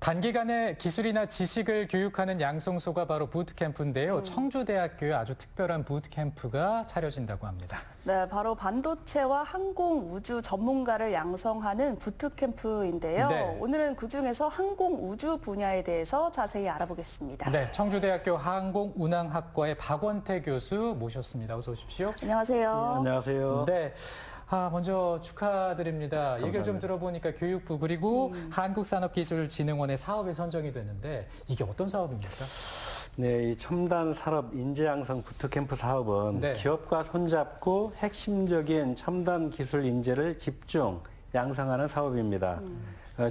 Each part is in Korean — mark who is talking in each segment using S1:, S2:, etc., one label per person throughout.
S1: 단기간에 기술이나 지식을 교육하는 양성소가 바로 부트캠프인데요. 청주대학교에 아주 특별한 부트캠프가 차려진다고 합니다.
S2: 네, 바로 반도체와 항공 우주 전문가를 양성하는 부트캠프인데요.
S1: 네.
S2: 오늘은 그중에서 항공 우주 분야에 대해서 자세히 알아보겠습니다.
S1: 네, 청주대학교 항공운항학과의 박원태 교수 모셨습니다. 어서 오십시오.
S2: 안녕하세요.
S3: 안녕하세요.
S1: 네. 먼저 축하드립니다. 얘기를 좀 들어보니까 교육부 그리고 한국산업기술진흥원의 사업에 선정이 됐는데 이게 어떤 사업입니까?
S3: 네, 이 첨단 산업 인재 양성 부트캠프 사업은
S1: 네.
S3: 기업과 손잡고 핵심적인 첨단 기술 인재를 집중 양성하는 사업입니다.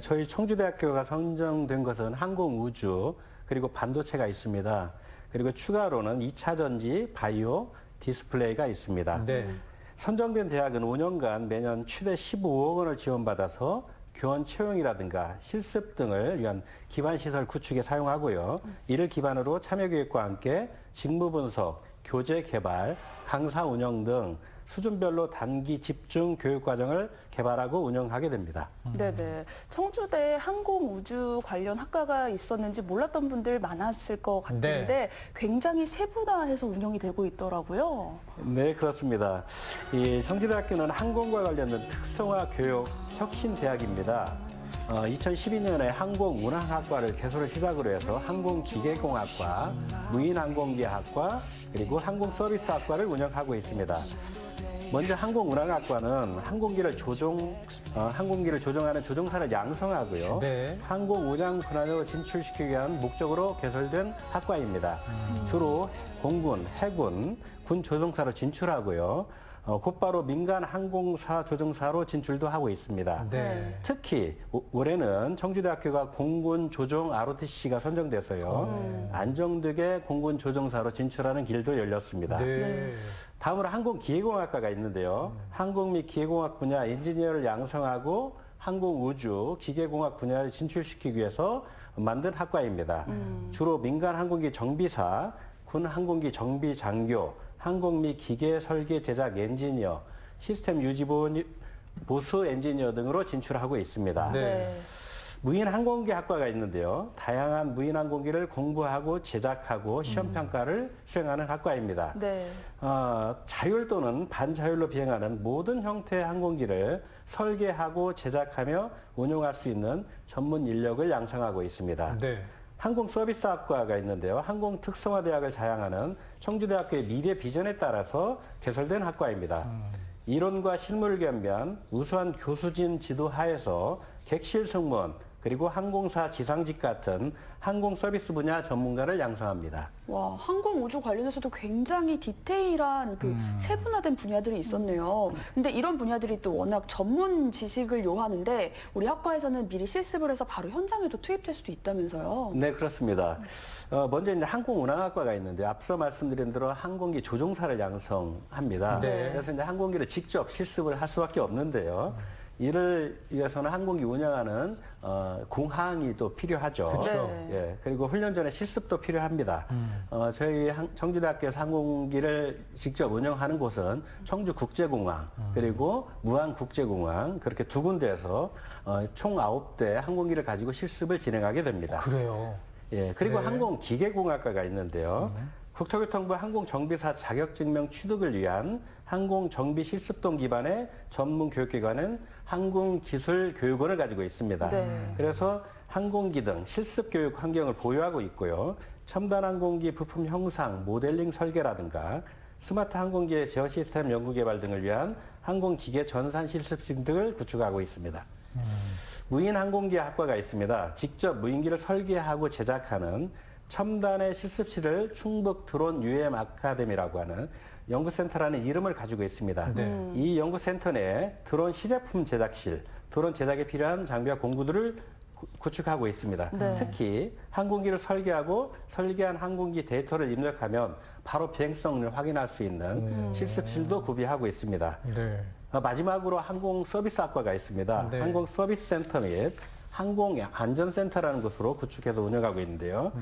S3: 저희 청주대학교가 선정된 것은 항공 우주 그리고 반도체가 있습니다. 그리고 추가로는 2차 전지, 바이오, 디스플레이가 있습니다.
S1: 네.
S3: 선정된 대학은 5년간 매년 최대 15억 원을 지원받아서 교원 채용이라든가 실습 등을 위한 기반시설 구축에 사용하고요. 이를 기반으로 참여교육과 함께 직무 분석, 교재 개발, 강사 운영 등 수준별로 단기 집중 교육 과정을 개발하고 운영하게 됩니다.
S2: 네네. 청주대에 항공 우주 관련 학과가 있었는지 몰랐던 분들 많았을 것 같은데
S1: 네.
S2: 굉장히 세분화해서 운영이 되고 있더라고요.
S3: 네, 그렇습니다. 이 청주대학교는 항공과 관련된 특성화 교육 혁신 대학입니다. 2012년에 항공운항학과를 개소를 시작으로 해서 항공기계공학과, 무인항공기학과, 그리고 항공서비스학과를 운영하고 있습니다. 먼저 항공운항학과는 항공기를 조종하는 조종사를 양성하고요.
S1: 네.
S3: 항공운항 분야로 진출시키기 위한 목적으로 개설된 학과입니다. 주로 공군, 해군, 군 조종사로 진출하고요. 곧바로 민간 항공사 조종사로 진출도 하고 있습니다.
S1: 네.
S3: 특히 올해는 청주대학교가 공군 조종 ROTC가 선정돼서요. 안정되게 공군 조종사로 진출하는 길도 열렸습니다.
S1: 네.
S3: 다음으로 항공기계공학과가 있는데요. 항공 및 기계공학 분야 엔지니어를 양성하고 항공우주, 기계공학 분야를 진출시키기 위해서 만든 학과입니다. 주로 민간 항공기 정비사, 군 항공기 정비 장교, 항공 및 기계 설계 제작 엔지니어, 시스템 유지 보수 엔지니어 등으로 진출하고 있습니다.
S1: 네.
S3: 무인항공기 학과가 있는데요. 다양한 무인항공기를 공부하고 제작하고 시험평가를 수행하는 학과입니다.
S2: 네.
S3: 자율 또는 반자율로 비행하는 모든 형태의 항공기를 설계하고 제작하며 운용할 수 있는 전문 인력을 양성하고 있습니다.
S1: 네.
S3: 항공서비스학과가 있는데요. 항공특성화대학을 자양하는 청주대학교의 미래 비전에 따라서 개설된 학과입니다. 이론과 실무를 겸비한 우수한 교수진 지도 하에서 객실 승무원 그리고 항공사 지상직 같은 항공 서비스 분야 전문가를 양성합니다.
S4: 와, 항공 우주 관련해서도 굉장히 디테일한 세분화된 분야들이 있었네요. 근데 이런 분야들이 또 워낙 전문 지식을 요하는데 우리 학과에서는 미리 실습을 해서 바로 현장에도 투입될 수도 있다면서요?
S3: 네, 그렇습니다. 먼저 이제 항공운항학과가 있는데 앞서 말씀드린 대로 항공기 조종사를 양성합니다.
S1: 네.
S3: 그래서 이제 항공기를 직접 실습을 할 수밖에 없는데요. 이를 위해서는 항공기 운영하는 공항이 또 필요하죠.
S1: 그쵸.
S3: 예, 그리고 훈련 전에 실습도 필요합니다. 저희 청주대학교에서 항공기를 직접 운영하는 곳은 청주국제공항 그리고 무안국제공항 그렇게 두 군데에서 총 9대 항공기를 가지고 실습을 진행하게 됩니다.
S1: 그래요.
S3: 예, 그리고
S1: 네.
S3: 항공기계공학과가 있는데요. 국토교통부 항공정비사 자격증명 취득을 위한 항공정비실습동 기반의 전문 교육기관은 항공기술교육원을 가지고 있습니다.
S2: 네.
S3: 그래서 항공기 등 실습교육 환경을 보유하고 있고요. 첨단 항공기 부품 형상, 모델링 설계라든가 스마트 항공기의 제어 시스템 연구 개발 등을 위한 항공기계 전산 실습실 등을 구축하고 있습니다. 무인항공기 학과가 있습니다. 직접 무인기를 설계하고 제작하는 첨단의 실습실을 충북 드론 UM 아카데미라고 하는 연구센터라는 이름을 가지고 있습니다.
S1: 네.
S3: 이 연구센터 내에 드론 시제품 제작실, 드론 제작에 필요한 장비와 공구들을 구축하고 있습니다.
S2: 네.
S3: 특히 항공기를 설계하고 설계한 항공기 데이터를 입력하면 바로 비행성을 확인할 수 있는 실습실도 구비하고 있습니다.
S1: 네.
S3: 마지막으로 항공서비스학과가 있습니다.
S1: 네.
S3: 항공서비스센터 및 항공안전센터라는 곳으로 구축해서 운영하고 있는데요.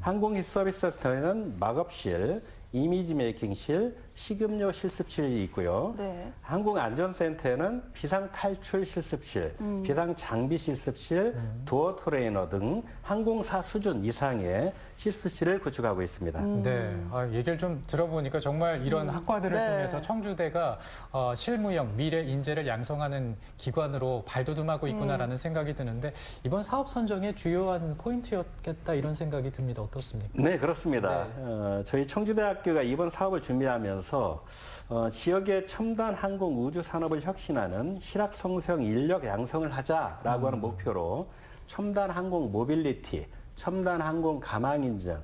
S3: 항공서비스센터에는 막업실, 이미지 메이킹실, 식음료 실습실이 있고요.
S2: 네.
S3: 항공안전센터에는 비상탈출 실습실, 비상장비 실습실, 도어 트레이너 등 항공사 수준 이상의 실습실을 구축하고 있습니다.
S1: 네, 얘기를 좀 들어보니까 정말 이런 학과들을
S2: 네.
S1: 통해서 청주대가 실무형 미래 인재를 양성하는 기관으로 발돋움하고 있구나라는 생각이 드는데 이번 사업 선정의 주요한 포인트였겠다 이런 생각이 듭니다. 어떻습니까?
S3: 네, 그렇습니다. 저희 청주대학교가 이번 사업을 준비하면서 지역의 첨단 항공 우주 산업을 혁신하는 실학성생 인력 양성을 하자라고 하는 목표로 첨단 항공 모빌리티, 첨단 항공 가망 인증,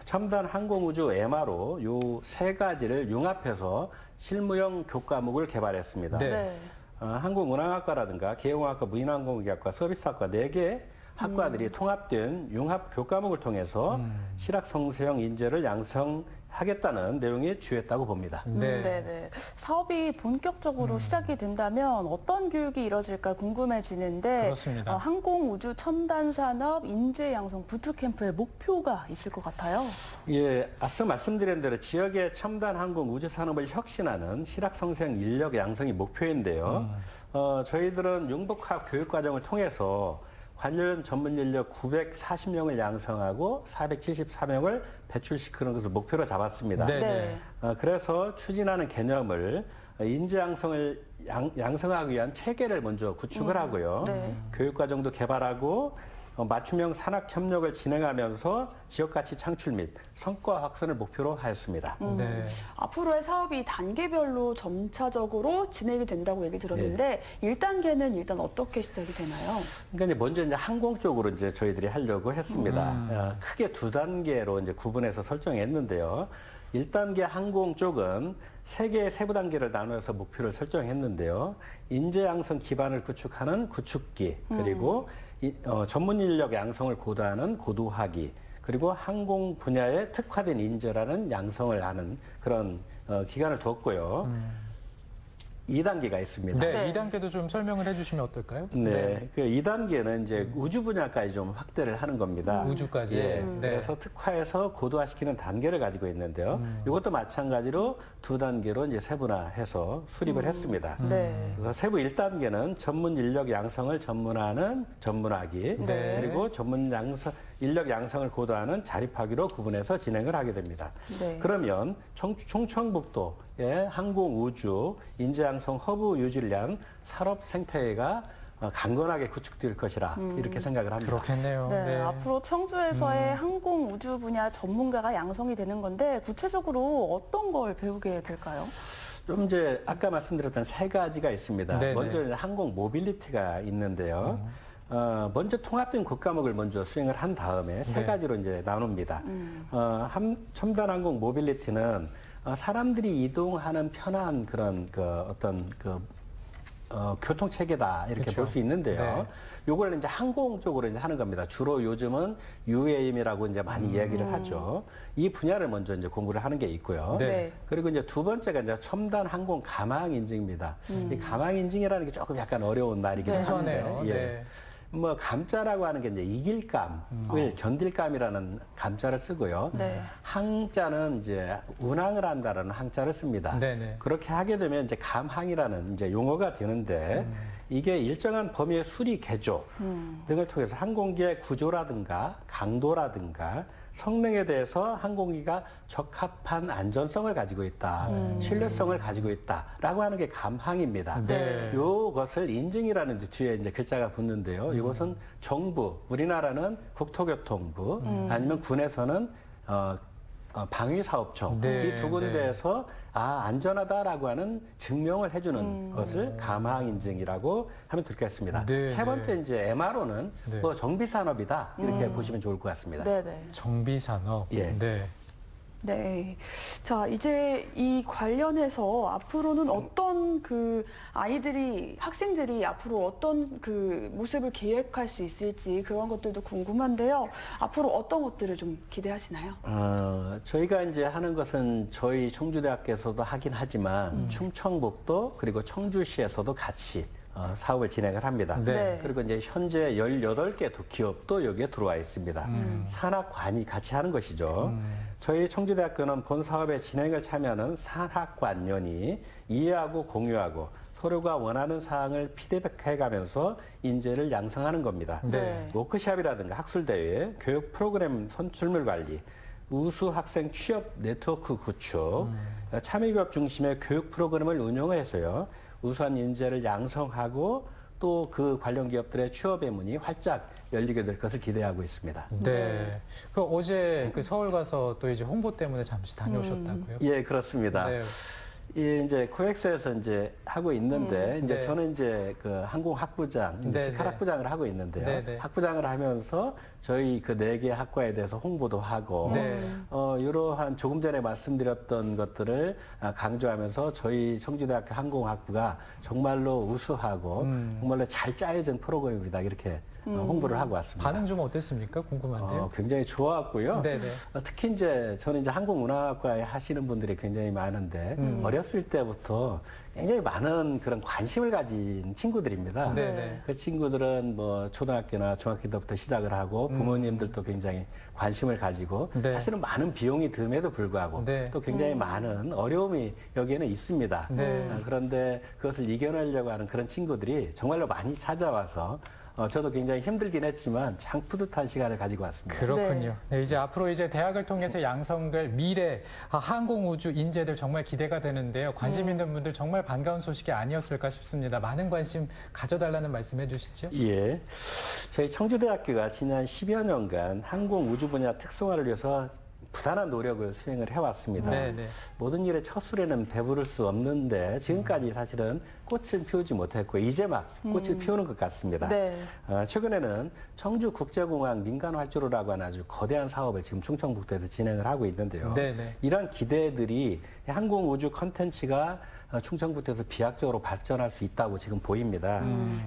S3: 첨단 항공 우주 MRO 요 세 가지를 융합해서 실무형 교과목을 개발했습니다.
S1: 네.
S2: 네.
S3: 항공운항학과라든가 계용학과, 무인항공기학과, 서비스학과 4개 학과들이 통합된 융합 교과목을 통해서 실학성생 인재를 양성하겠다는 내용이 주였다고 봅니다.
S1: 네.
S2: 네네. 사업이 본격적으로 시작이 된다면 어떤 교육이 이뤄질까 궁금해지는데
S1: 그렇습니다.
S2: 항공우주 첨단산업 인재 양성 부트캠프의 목표가 있을 것 같아요.
S3: 예, 앞서 말씀드린 대로 지역의 첨단 항공 우주 산업을 혁신하는 실학성생 인력 양성이 목표인데요. 저희들은 융복합 교육 과정을 통해서 관련 전문 인력 940명을 양성하고 474명을 배출시키는 것을 목표로 잡았습니다.
S1: 네.
S3: 그래서 추진하는 개념을 인재 양성을 양성하기 위한 체계를 먼저 구축을 하고요.
S2: 네.
S3: 교육 과정도 개발하고 맞춤형 산학 협력을 진행하면서 지역 가치 창출 및 성과 확산을 목표로 하였습니다.
S1: 네.
S4: 앞으로의 사업이 단계별로 점차적으로 진행이 된다고 얘기 들었는데 1단계는 일단 어떻게 시작이 되나요?
S3: 그러니까 이제 먼저 이제 항공 쪽으로 이제 저희들이 하려고 했습니다. 크게 2단계로 이제 구분해서 설정했는데요. 1단계 항공 쪽은 3개의 세부 단계를 나누어서 목표를 설정했는데요. 인재 양성 기반을 구축하는 구축기, 그리고 전문 인력 양성을 고도하는 고도화기, 그리고 항공 분야에 특화된 인재라는 양성을 하는 그런 기간을 두었고요. 2단계가 있습니다.
S1: 네,
S2: 네.
S1: 2단계도 좀 설명을 해주시면 어떨까요?
S3: 네, 그 2단계는 이제 우주 분야까지 좀 확대를 하는 겁니다.
S1: 우주까지.
S3: 예,
S1: 네.
S3: 그래서 특화해서 고도화시키는 단계를 가지고 있는데요. 이것도 마찬가지로 2단계로 이제 세분화해서 수립을 했습니다.
S2: 네.
S3: 그래서 세부 1단계는 전문 인력 양성을 전문화하는 전문화기,
S1: 네.
S3: 그리고 전문 인력 양성을 고도하는 자립하기로 구분해서 진행을 하게 됩니다.
S2: 네.
S3: 그러면 충청북도의 항공 우주 인재 양성 허브 유지를 위한 산업 생태계가 강건하게 구축될 것이라 이렇게 생각을 합니다.
S1: 그렇겠네요.
S2: 네,
S1: 네.
S2: 앞으로 청주에서의 항공 우주 분야 전문가가 양성이 되는 건데 구체적으로 어떤 걸 배우게 될까요?
S3: 좀 이제 아까 말씀드렸던 3가지가 있습니다.
S1: 네네.
S3: 먼저 이제 항공 모빌리티가 있는데요. 먼저 통합된 교과목을 먼저 수행을 한 다음에 3가지로 이제 나눕니다. 첨단 항공 모빌리티는 사람들이 이동하는 편한 그런 교통 체계다 이렇게
S1: 그렇죠.
S3: 볼 수 있는데요.
S1: 네.
S3: 요걸 이제 항공 쪽으로 이제 하는 겁니다. 주로 요즘은 UAM이라고 이제 많이 이야기를 하죠. 이 분야를 먼저 이제 공부를 하는 게 있고요.
S1: 네.
S3: 그리고 이제 2번째가 이제 첨단 항공 가망 인증입니다. 이 가망 인증이라는 게 조금 약간 어려운 말이긴
S1: 생소하네요.
S3: 한데, 예.
S1: 네.
S3: 뭐 감자라고 하는 게 이제 이길감을 견딜감이라는 감자를 쓰고요.
S2: 네.
S3: 항자는 이제 운항을 한다라는 항자를 씁니다.
S1: 네네.
S3: 그렇게 하게 되면 이제 감항이라는 이제 용어가 되는데 이게 일정한 범위의 수리 개조 등을 통해서 항공기의 구조라든가 강도라든가 성능에 대해서 항공기가 적합한 안전성을 가지고 있다, 신뢰성을 가지고 있다라고 하는 게 감항입니다.
S1: 네.
S3: 이것을 인증이라는 뒤에 이제 글자가 붙는데요. 이것은 정부, 우리나라는 국토교통부, 아니면 군에서는 방위사업청
S1: 네,
S3: 이 두 군데에서 안전하다라고 하는 증명을 해주는 것을 감항인증이라고 하면 좋겠습니다.
S1: 네,
S3: 세 번째
S1: 네.
S3: 이제 MRO는
S1: 네.
S3: 뭐 정비산업이다 이렇게 보시면 좋을 것 같습니다.
S2: 네네.
S1: 정비산업.
S3: 예.
S1: 네.
S4: 네. 자, 이제 이 관련해서 앞으로는 어떤 학생들이 앞으로 어떤 모습을 기획할 수 있을지 그런 것들도 궁금한데요. 앞으로 어떤 것들을 좀 기대하시나요?
S3: 저희가 이제 하는 것은 저희 청주대학교에서도 하긴 하지만 충청북도 그리고 청주시에서도 같이 사업을 진행을 합니다.
S1: 네.
S3: 그리고 이제 현재 18개 기업도 여기에 들어와 있습니다. 산학관이 같이 하는 것이죠. 저희 청주대학교는 본 사업의 진행을 참여하는 산학관연이 이해하고 공유하고 서로가 원하는 사항을 피드백해가면서 인재를 양성하는 겁니다.
S1: 네.
S3: 워크숍이라든가 학술대회, 교육 프로그램 선출물 관리, 우수 학생 취업 네트워크 구축, 참여기업 중심의 교육 프로그램을 운영해서요. 우수한 인재를 양성하고 또 그 관련 기업들의 취업의 문이 활짝 열리게 될 것을 기대하고 있습니다.
S1: 네. 그 어제 그 서울 가서 또 이제 홍보 때문에 잠시 다녀오셨다고요?
S3: 예, 그렇습니다.
S1: 네.
S3: 이 이제 코엑스에서 이제 하고 있는데 이제
S1: 네.
S3: 저는 이제 그 항공학부장, 이제
S1: 네,
S3: 직할학부장을 하고 있는데요.
S1: 네, 네.
S3: 학부장을 하면서 저희 그 4개 학과에 대해서 홍보도 하고
S1: 네.
S3: 이러한 조금 전에 말씀드렸던 것들을 강조하면서 저희 청주대학교 항공학부가 정말로 우수하고 정말로 잘 짜여진 프로그램이다 이렇게 홍보를 하고 왔습니다.
S1: 반응 좀 어땠습니까? 궁금한데요.
S3: 굉장히 좋았고요.
S1: 네네.
S3: 특히 이제 저는 이제 항공운항학과에 하시는 분들이 굉장히 많은데 어렸을 때부터 굉장히 많은 그런 관심을 가진 친구들입니다.
S1: 네네.
S3: 그 친구들은 뭐 초등학교나 중학교 때부터 시작을 하고 부모님들도 굉장히 관심을 가지고
S1: 네.
S3: 사실은 많은 비용이 듦에도 불구하고
S1: 네.
S3: 또 굉장히 많은 어려움이 여기에는 있습니다.
S1: 네.
S3: 그런데 그것을 이겨내려고 하는 그런 친구들이 정말로 많이 찾아와서 저도 굉장히 힘들긴 했지만 참 뿌듯한 시간을 가지고 왔습니다.
S1: 그렇군요. 네, 이제 앞으로 이제 대학을 통해서 양성될 미래 항공우주 인재들 정말 기대가 되는데요. 관심 있는 분들 정말 반가운 소식이 아니었을까 싶습니다. 많은 관심 가져달라는 말씀 해주시죠.
S3: 예. 저희 청주대학교가 지난 10여 년간 항공우주 분야 특성화를 위해서 부단한 노력을 수행을 해왔습니다.
S1: 네, 네.
S3: 모든 일의 첫 술에는 배부를 수 없는데 지금까지 사실은 꽃을 피우지 못했고 이제 막 꽃을 피우는 것 같습니다.
S2: 네.
S3: 최근에는 청주국제공항 민간활주로라고 하는 아주 거대한 사업을 지금 충청북도에서 진행을 하고 있는데요.
S1: 네, 네.
S3: 이런 기대들이 항공우주 컨텐츠가 충청북도에서 비약적으로 발전할 수 있다고 지금 보입니다.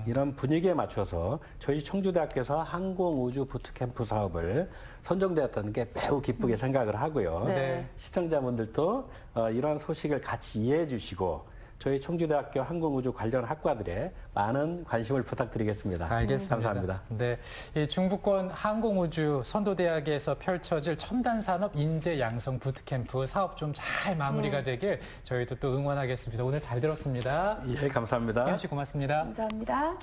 S3: 이런 분위기에 맞춰서 저희 청주대학교에서 항공우주 부트캠프 사업을 선정되었다는 게 매우 기쁘게 생각을 하고요.
S1: 네.
S3: 시청자분들도 이러한 소식을 같이 이해해 주시고 저희 청주대학교 항공우주 관련 학과들에 많은 관심을 부탁드리겠습니다.
S1: 알겠습니다.
S3: 감사합니다.
S1: 네, 이 중부권 항공우주 선도대학에서 펼쳐질 첨단 산업 인재 양성 부트캠프 사업 좀 잘 마무리가 되길 저희도 또 응원하겠습니다. 오늘 잘 들었습니다.
S3: 예, 감사합니다.
S1: 희연 씨 고맙습니다.
S4: 감사합니다.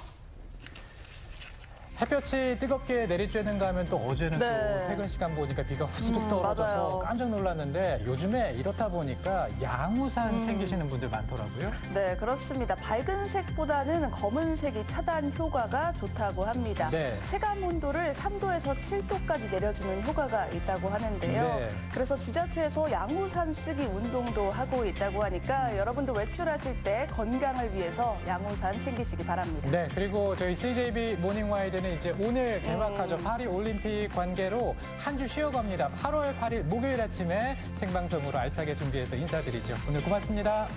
S1: 햇볕이 뜨겁게 내리쬐는가 하면 또 어제는
S2: 네.
S1: 또 퇴근 시간 보니까 비가 후두둑 떨어져서
S2: 맞아요.
S1: 깜짝 놀랐는데 요즘에 이렇다 보니까 양우산 챙기시는 분들 많더라고요.
S2: 네, 그렇습니다. 밝은 색보다는 검은색이 차단 효과가 좋다고 합니다.
S1: 네.
S2: 체감 온도를 3도에서 7도까지 내려주는 효과가 있다고 하는데요.
S1: 네.
S2: 그래서 지자체에서 양우산 쓰기 운동도 하고 있다고 하니까 여러분도 외출하실 때 건강을 위해서 양우산 챙기시기 바랍니다.
S1: 네, 그리고 저희 CJB 모닝와이드는 이제 오늘 개막하죠. 파리 올림픽 관계로 한 주 쉬어갑니다. 8월 8일 목요일 아침에 생방송으로 알차게 준비해서 인사드리죠. 오늘 고맙습니다.